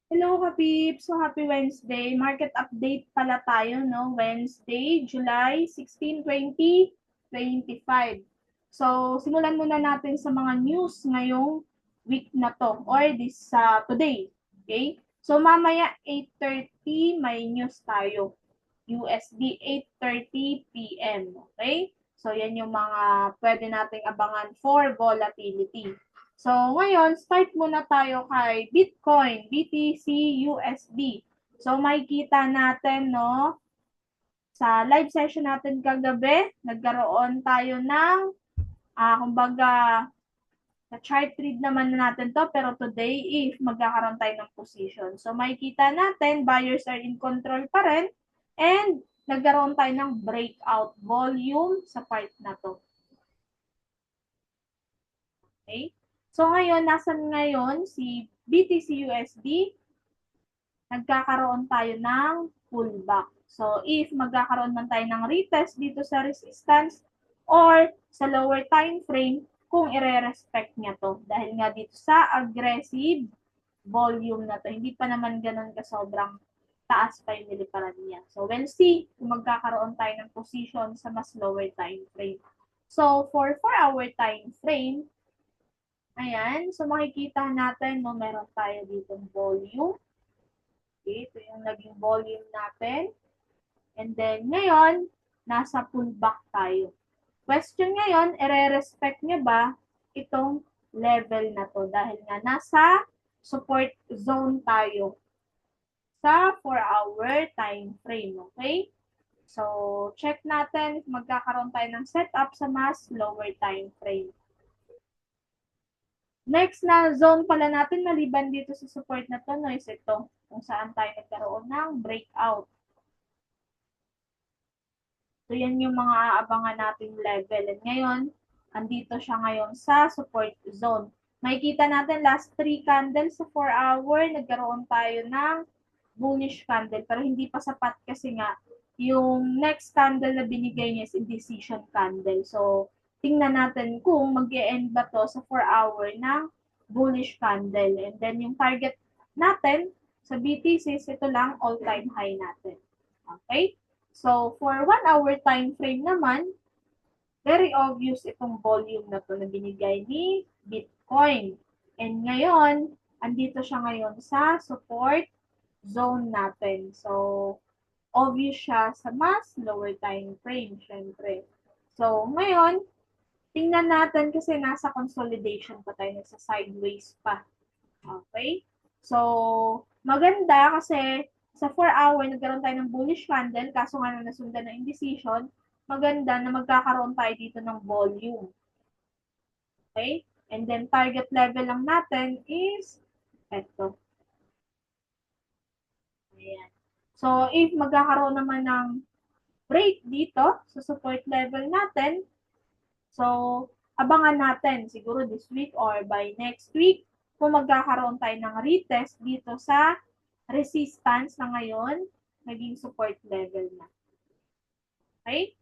Hello, Kapip! So, happy Wednesday. Market update pala tayo, no? Wednesday, July 16, 2025. So, simulan muna natin sa mga news ngayong week na to or today. Okay? So, mamaya 8:30 may news tayo. USD 8:30 p.m. Okay? So, yan yung mga pwede nating abangan for volatility. So, ngayon, start muna tayo kay Bitcoin, BTC, USD. So, makikita natin, no, sa live session natin kagabi, nagkaroon tayo ng, kumbaga, na chart read naman natin to, pero today, if magkakaroon tayo ng position. So, makikita natin, buyers are in control pa rin, and nagkaroon tayo ng breakout volume sa part na to. Okay? So, ngayon, nasan ngayon si BTC USD? Nagkakaroon tayo ng pullback. So, if magkakaroon man tayo ng retest dito sa resistance or sa lower time frame, kung ire-respect niya to. Dahil nga dito sa aggressive volume na to, hindi pa naman ganun ka sobrang taas pa yung niliparan niya. So, we'll see kung magkakaroon tayo ng position sa mas lower time frame. So, for 4-hour time frame, ayan, so makikita natin, no, meron tayo dito volume. Okay, ito yung naging volume natin. And then, ngayon, nasa pullback tayo. Question ngayon, ire-respect niya ba itong level na to? Dahil nga nasa support zone tayo sa 4-hour time frame. Okay? So, check natin magkakaroon tayo ng setup sa mas lower time frame. Next na zone pala natin maliban dito sa support na to, no, is ito, kung saan tayo nagkaroon ng breakout. So, yan yung mga aabangan nating level. And ngayon, andito siya ngayon sa support zone. Makikita natin last 3 candles sa 4 hour, nagkaroon tayo ng bullish candle. Pero hindi pa sapat kasi nga, yung next candle na binigay niya is indecision candle. So, tingnan natin kung mag-e-end ba to sa 4 hour ng bullish candle. And then yung target natin sa BTC, ito lang all-time high natin. Okay? So, for 1-hour time frame naman, very obvious itong volume na to na binigay ni Bitcoin. And ngayon, andito siya ngayon sa support zone natin. So, obvious siya sa mas lower time frame, syempre. So, ngayon, tingnan natin kasi nasa consolidation pa tayo, nasa sideways pa. Okay? So, maganda kasi sa 4-hour, nagkaroon tayo ng bullish candle, kaso nga na nasundan ng indecision, maganda na magkakaroon tayo dito ng volume. Okay? And then, target level lang natin is ito. Ayan. So, if magkakaroon naman ng break dito sa support level natin, so, abangan natin siguro this week or by next week kung magkakaroon tayo ng retest dito sa resistance na ngayon naging support level na. Okay?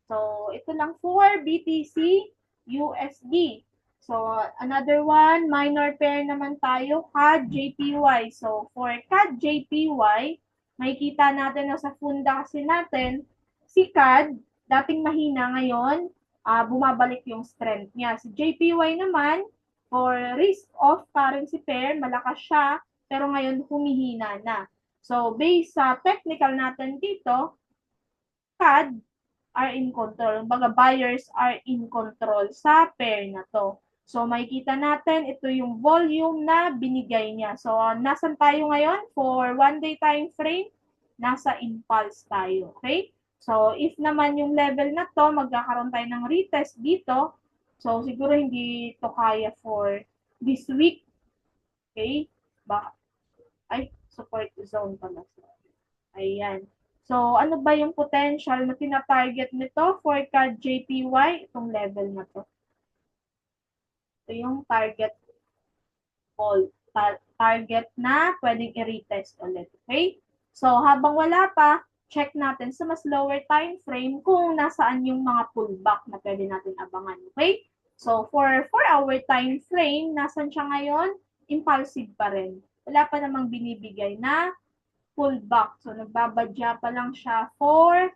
So, ito lang for BTC USD. So, another one, minor pair naman tayo, CAD JPY. So, for CAD JPY, makikita natin na sa funda kasi natin, si CAD, dating mahina ngayon, bumabalik yung strength niya. Si JPY naman, for risk of currency pair, malakas siya, pero ngayon humihina na. So, based sa technical natin dito, CAD are in control. Baga, buyers are in control sa pair na to. So, makikita natin, ito yung volume na binigay niya. So, nasan tayo ngayon? For 1-day time frame, nasa impulse tayo. Okay? So, if naman yung level na to, magkakaroon tayo ng retest dito. So, siguro hindi to kaya for this week. Okay? Support zone pala. Ayan. So, ano ba yung potential na tina-target nito for CAD JPY? Itong level na to. Ito yung target target na pwedeng i-retest ulit. Okay? So, habang wala pa, check natin sa mas lower time frame kung nasaan yung mga pullback na pwede natin abangan. Okay? So, for 4-hour time frame, nasan siya ngayon? Impulsive pa rin. wala pa namang binibigay na pullback. So, nagbabadya pa lang siya for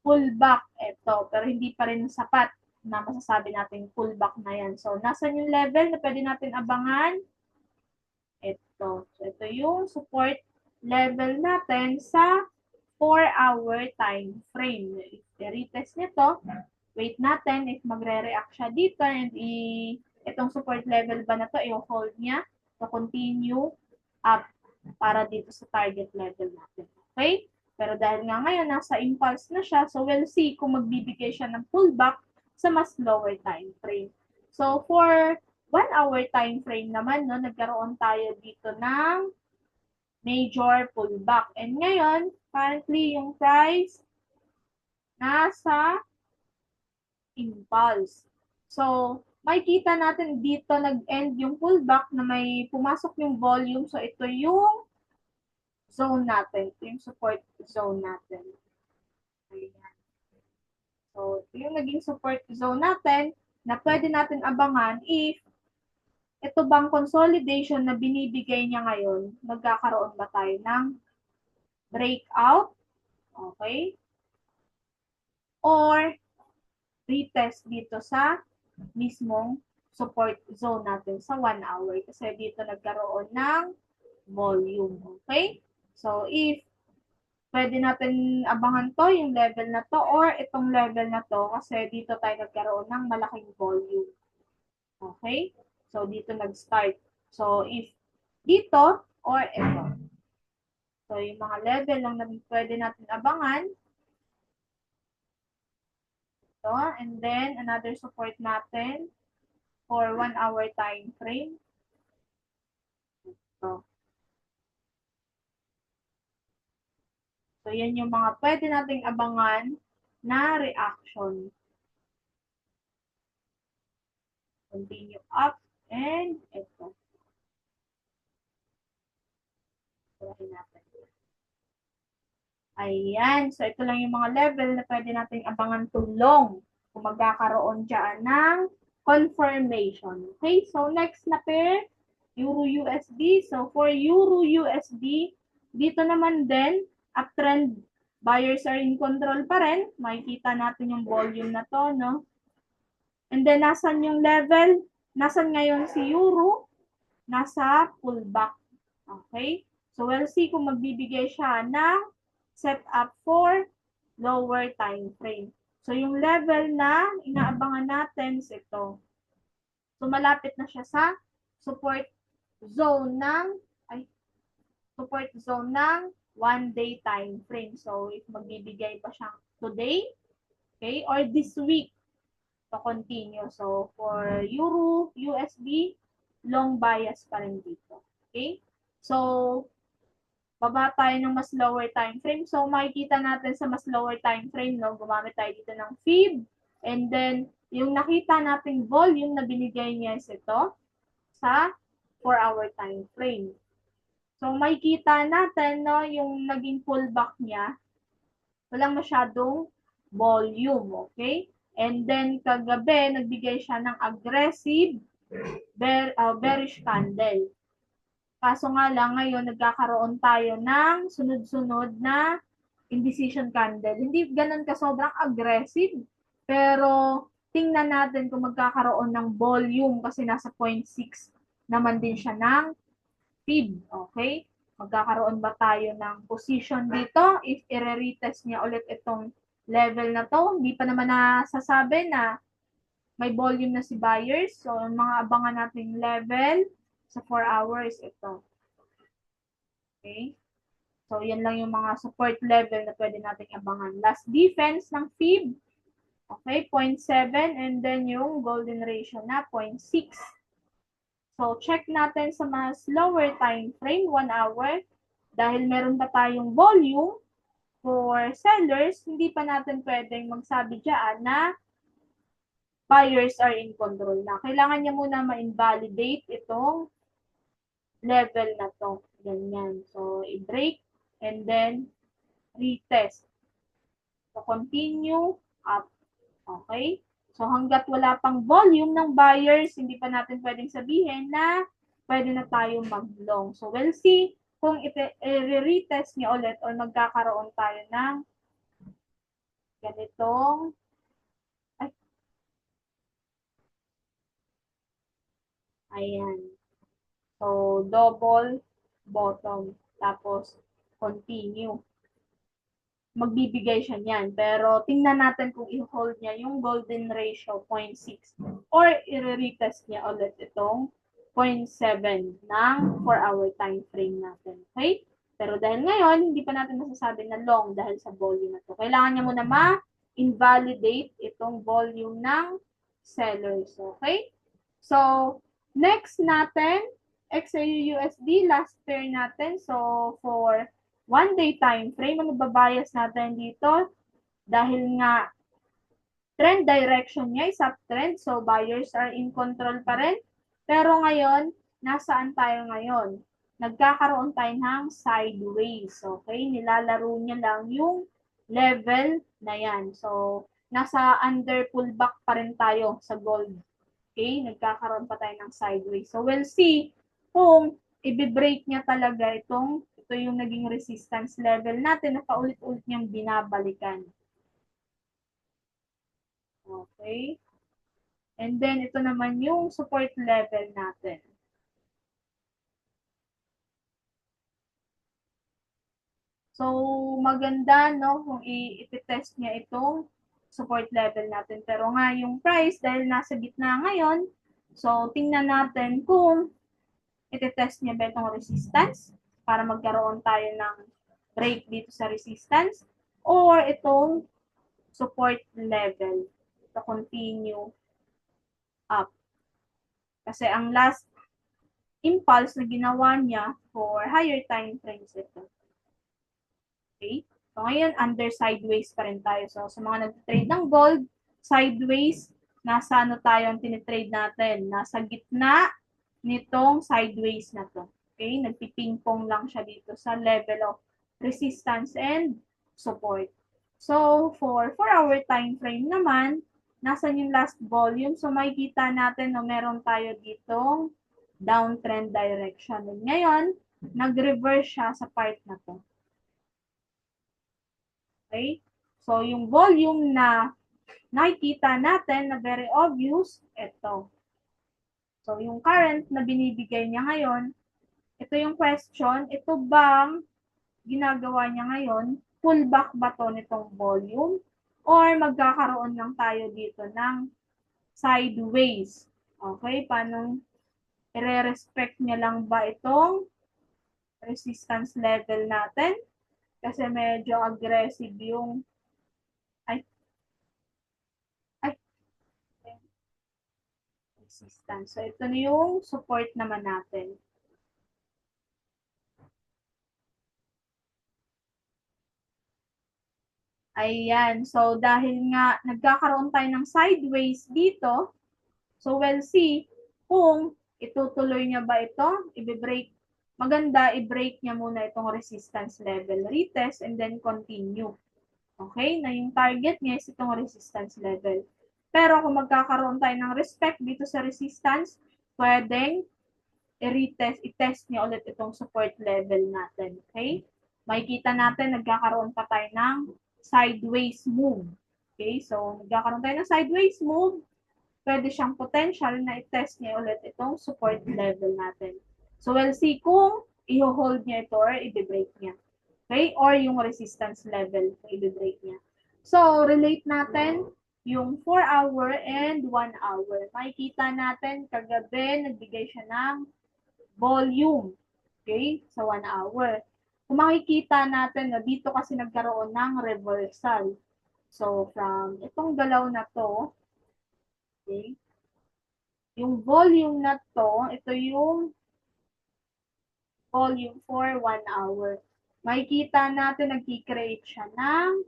pullback. Ito, pero hindi pa rin sapat na masasabi natin pullback na yan. So, nasan yung level na pwede natin abangan? Ito. So, ito yung support level natin sa 4-hour time frame. If i-retest nito, wait natin if magre-react siya dito and itong support level ba na to, i-hold niya to continue up para dito sa target level natin. Okay? Pero dahil nga ngayon, nasa impulse na siya, so we'll see kung magbibigay siya ng pullback sa mas lower time frame. So, for 1-hour time frame naman, no, nagkaroon tayo dito ng major pullback. And ngayon, currently yung price nasa impulse. So, makikita natin dito nag-end yung pullback na may pumasok yung volume. So, ito yung zone natin. Ito yung support zone natin. Ayan. So, ito yung naging support zone natin na pwede natin abangan if ito bang consolidation na binibigay niya ngayon, magkakaroon ba tayo ng breakout? Okay? Or retest dito sa mismong support zone natin sa 1 hour kasi dito nagkaroon ng volume. Okay? So, if pwede natin abangan to, yung level na to, or itong level na to, kasi dito tayo nagkaroon ng malaking volume. Okay? So, dito nag-start. So, if dito, or ito. So, yung mga level lang na pwede natin abangan, ito, and then, another support natin for 1 hour time frame. Ito. So, yan yung mga pwede nating abangan na reaction. Continue up, and ito. Surahin natin. Ayan. So, ito lang yung mga level na pwede nating abangan tulong kung magkakaroon dyan ng confirmation. Okay? So, next na pair, Euro-USD. So, for Euro-USD, dito naman din, uptrend, buyers are in control pa rin. Makikita natin yung volume na to, no? And then, nasan yung level? Nasan ngayon si Euro? Nasa pullback. Okay? So, we'll see kung magbibigay siya ng set up for lower time frame. So, yung level na inaabangan natin is ito. So, malapit na siya sa support zone ng 1-day time frame. So, if magbibigay pa siya today, okay, or this week to continue. So, for Euro, USD, long bias pa rin dito. Okay? So, baba tayo ng mas lower time frame. So, makikita natin sa mas lower time frame, no, gumamit tayo dito ng fib. And then, yung nakita nating volume na binigay niya is ito sa 4-hour time frame. So, makikita natin, no, yung naging pullback niya, walang masyadong volume, okay? And then, kagabi, nagbigay siya ng aggressive bearish candle. Kaso nga lang, ngayon, nagkakaroon tayo ng sunod-sunod na indecision candle. Hindi ganun ka sobrang aggressive, pero tingnan natin kung magkakaroon ng volume kasi nasa 0.6 naman din siya ng fib. Okay? Magkakaroon ba tayo ng position dito? If i-retest niya ulit itong level na to, hindi pa naman nasasabi na may volume na si buyers. So, mga abangan nating level sa 4 hours ito. Okay? So, yan lang yung mga support level na pwede nating abangan. Last defense ng fib. Okay, 0.7 and then yung golden ratio na 0.6. So, check natin sa mas lower time frame, 1 hour. Dahil meron pa tayong volume for sellers, hindi pa natin pwedeng magsabi dyan na buyers are in control na. Kailangan niya muna ma-invalidate itong level na to. Ganyan. So, i-break and then retest. So, continue up. Okay? So, hanggat wala pang volume ng buyers, hindi pa natin pwedeng sabihin na pwede na tayo mag-long. So, we'll see kung i-retest niya ulit or magkakaroon tayo ng ganitong, ay, ayan. So, double bottom. Tapos, continue. Magbibigay siya niyan. Pero, tingnan natin kung i-hold niya yung golden ratio 0.6 or i-retest niya ulit itong 0.7 ng 4-hour time frame natin. Okay? Pero dahil ngayon, hindi pa natin masasabi na long dahil sa volume na to. Kailangan niya muna ma-invalidate itong volume ng sellers. Okay? So, next natin, XAUUSD, last pair natin. So, for 1-day time frame, ano babayas natin dito? Dahil nga, trend direction niya is uptrend, so buyers are in control pa rin. Pero ngayon, nasaan tayo ngayon? Nagkakaroon tayo ng sideways. Okay? Nilalaro niya lang yung level na yan. So, nasa under pullback pa rin tayo sa gold. Okay? Nagkakaroon pa tayo ng sideways. So, we'll see kung i-break niya talaga ito yung naging resistance level natin na paulit-ulit niyang binabalikan. Okay? And then, ito naman yung support level natin. So, maganda, no, kung i-test niya itong support level natin. Pero nga, yung price, dahil nasa gitna ngayon, so, tingnan natin kung i-test niya ba itong resistance para magkaroon tayo ng break dito sa resistance or itong support level to continue up. Kasi ang last impulse na ginawa niya for higher time frames ito. Okay? So ngayon, under sideways pa rin tayo. So sa mga nag-trade ng gold, sideways, nasa ano tayo ang tinitrade natin? Nasa gitna nitong sideways na to. Okay? Nagpipingpong lang siya dito sa level of resistance and support. So, for 4-hour time frame naman, nasan yung last volume? So, makikita natin na meron tayo ditong downtrend direction. And ngayon, nag-reverse siya sa part na to. Okay? So, yung volume na nakikita natin na very obvious, ito. So, yung current na binibigay niya ngayon, ito yung question, ito bang ginagawa niya ngayon, pullback ba to nitong volume? Or magkakaroon lang tayo dito ng sideways? Okay, paano i-respect niya lang ba itong resistance level natin? Kasi medyo aggressive yung resistance. So, ito na yung support naman natin. Ayan. So, dahil nga nagkakaroon tayo ng sideways dito, so we'll see kung itutuloy niya ba ito, i-break. Maganda, i-break niya muna itong resistance level. Retest and then continue. Okay? Na yung target niya is itong resistance level. Pero kung magkakaroon tayo ng respect dito sa resistance, pwedeng i-test niya ulit itong support level natin. Okay? Makikita natin, nagkakaroon pa tayo ng sideways move. Okay? So, nagkakaroon tayo ng sideways move, pwede siyang potential na i-test niya ulit itong support level natin. So, we'll see kung i-hold niya ito or i-break niya. Okay? Or yung resistance level, i-break niya. So, relate natin yung 4-hour and 1-hour. Makikita natin, kagabi, nagbigay siya ng volume. Okay? Sa 1 hour. Kung makikita natin na dito kasi nagkaroon ng reversal. So, from itong galaw na to, okay, yung volume na to, ito yung volume for 1 hour. Makikita natin nag-create siya ng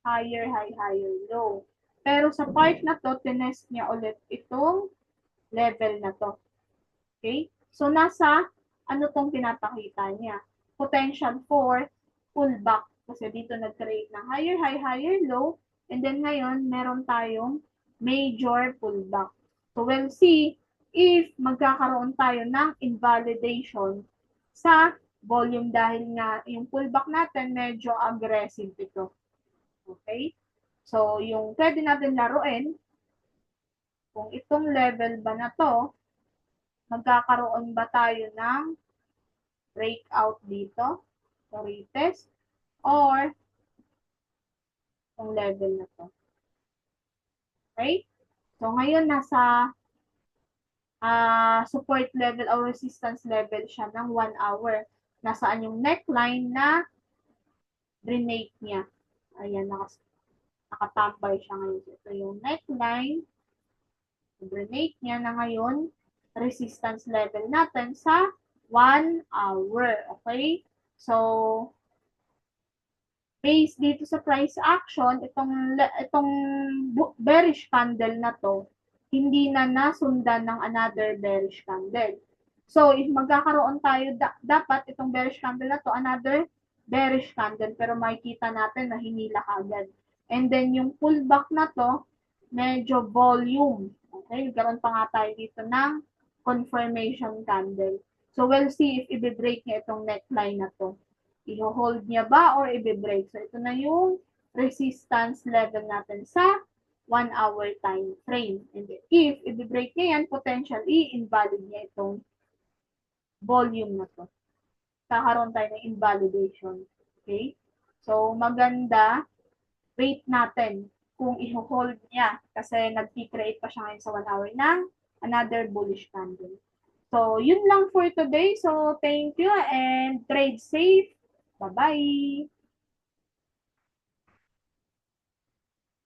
higher high, higher low. Pero sa part na to, tinest niya ulit itong level na to. Okay? So, nasa ano tong pinapakita niya? Potential for pullback. Kasi dito nag-create ng higher high, higher low. And then ngayon, meron tayong major pullback. So, we'll see if magkakaroon tayo ng invalidation sa volume dahil nga yung pullback natin medyo aggressive ito. Okay? So, yung pwede natin laruin, kung itong level ba na to, magkakaroon ba tayo ng breakout dito, so retest, or itong level na to. Okay? So, ngayon nasa support level or resistance level siya ng 1 hour. Nasaan yung neckline na break niya. Ayan, nakatambay siya ngayon. Ito yung neckline. Break niya na ngayon, resistance level natin sa 1 hour. Okay? So, based dito sa price action, itong bearish candle na to, hindi na nasundan ng another bearish candle. So, if magkakaroon tayo, dapat itong bearish candle na to, another bearish candle, pero makikita natin na hinila kagad. And then, yung pullback na to, medyo volume. Okay? Nagkaroon pa nga tayo dito ng confirmation candle. So, we'll see if i-break niya itong neckline na to. I-hold niya ba or i-break? So, ito na yung resistance level natin sa 1 hour time frame. And if i-break niya yan, potentially, invalid niya itong volume na to. Kakaroon tayo ng invalidation. Okay? So, maganda, wait natin kung i-hold niya kasi nag-create pa siya ngayon sa 1 hour ng another bullish candle. So, yun lang for today. So, thank you and trade safe. Bye-bye!